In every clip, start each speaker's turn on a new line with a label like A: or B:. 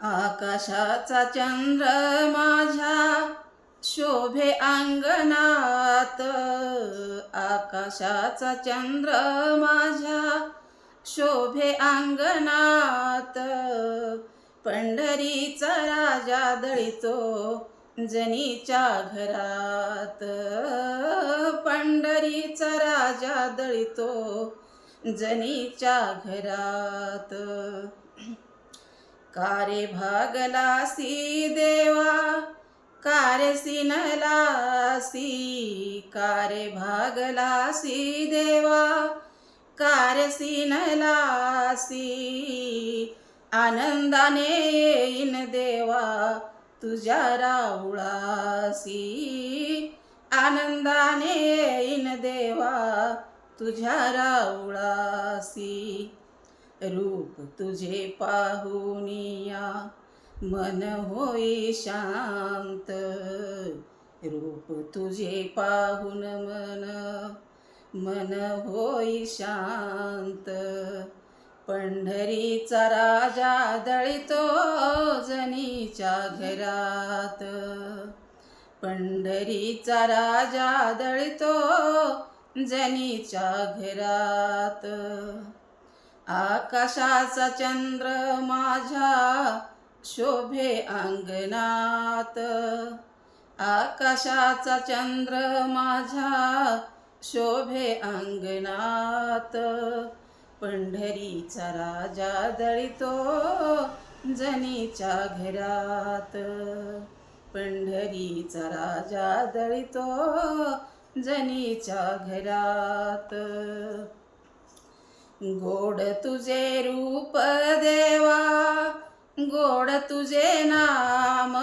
A: आकाशाचा चंद्र माझ्या शोभे अंगणात, आकाशाचा चंद्र माझ्या शोभे अंगणात, पंढरीचा राजा दळीतो जनीच्या घरात, पंढरीचा राजा दळीतो जनीच्या घरात. कारे भागलासी देवा कारे सिनलासी, कारे भागलासी देवा कारे सिनलासी, आनंदाने येईन देवा तुझ्या राऊळासी, आनंदाने येईन देवा तुझ्या राऊळासी. रूप तुझे पाहुनिया मन होई शांत, रूप तुझे पाहून मन होई शांत, पंढरीचा राजा दळीतो जनीच्या घरात, पंढरीचा राजा दळीतो जनीच्या घरात. आकाशाचा चंद्र माझ्या शोभे अंगणात, आकाशाचा चंद्र माझ्या शोभे अंगणात, पंढरीचा राजा दळीतो जनीच्या घरात, पंढरीचा राजा दळीतो जनीच्या घरात. गोड तुझे रूप देवा गोड तुझे नाम,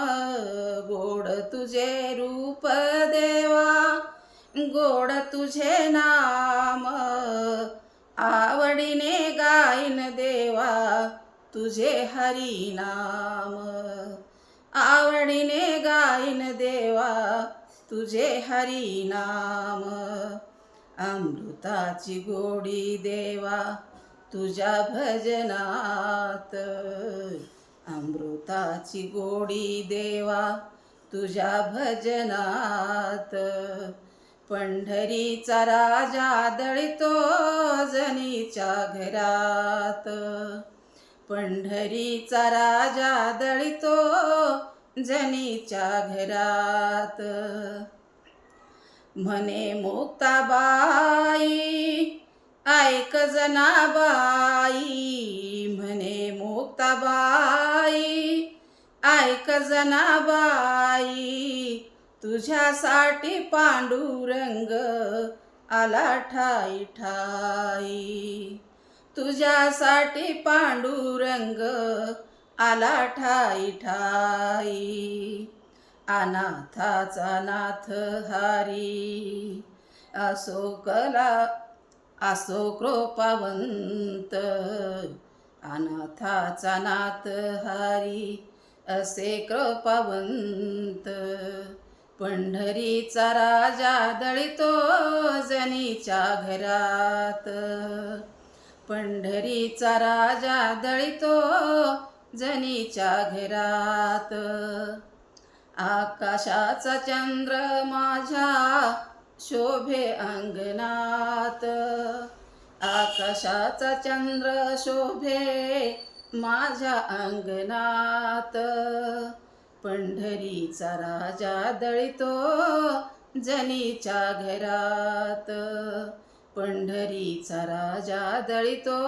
A: गोड तुझे रूप देवा गोड तुझे नाम, आवडीने गाईन देवा तुझे हरी नाम, आवडीने गाईन देवा तुझे हरी नाम. अमृताची गोडी देवा तुझ्या भजनात, अमृताची गोडी देवा तुझ्या भजनात, पंढरीचा राजा दळीतो जनीच्या घरात, पंढरीचा राजा दळीतो जनीच्या घरात. म्हणे मुक्ताबाई ऐक जनाबाई, म्हणे मुक्ताबाई ऐक जनाबाई, तुझ्यासाठी पांडुरंग आला ठाई ठाई, तुझ्यासाठी पांडुरंग आला ठाई ठाई. अनाथाचा नाथ हरी असो कृपावंत, अनाथाचा नाथ हरी असे कृपावंत, पंढरीचा राजा दळीतो जनीच्या घरात, पंढरीचा राजा दळीतो जनीच्या घरात. आकाशाचा चंद्र माझ्या शोभे अंगणात, आकाशाचा चंद्र शोभे माझ्या अंगणात, पंढरीचा राजा दळीतो जनीच्या घरात, पंढरीचा राजा दळीतो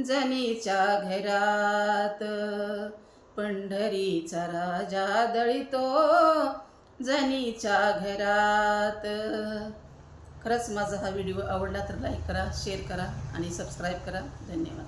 A: जनीच्या घरात, पंढरीचा राजा दळीतो जनीच्या घरात. खरंच माझा हा व्हिडिओ आवडला तर लाईक करा, शेअर करा आणि सबस्क्राईब करा. धन्यवाद.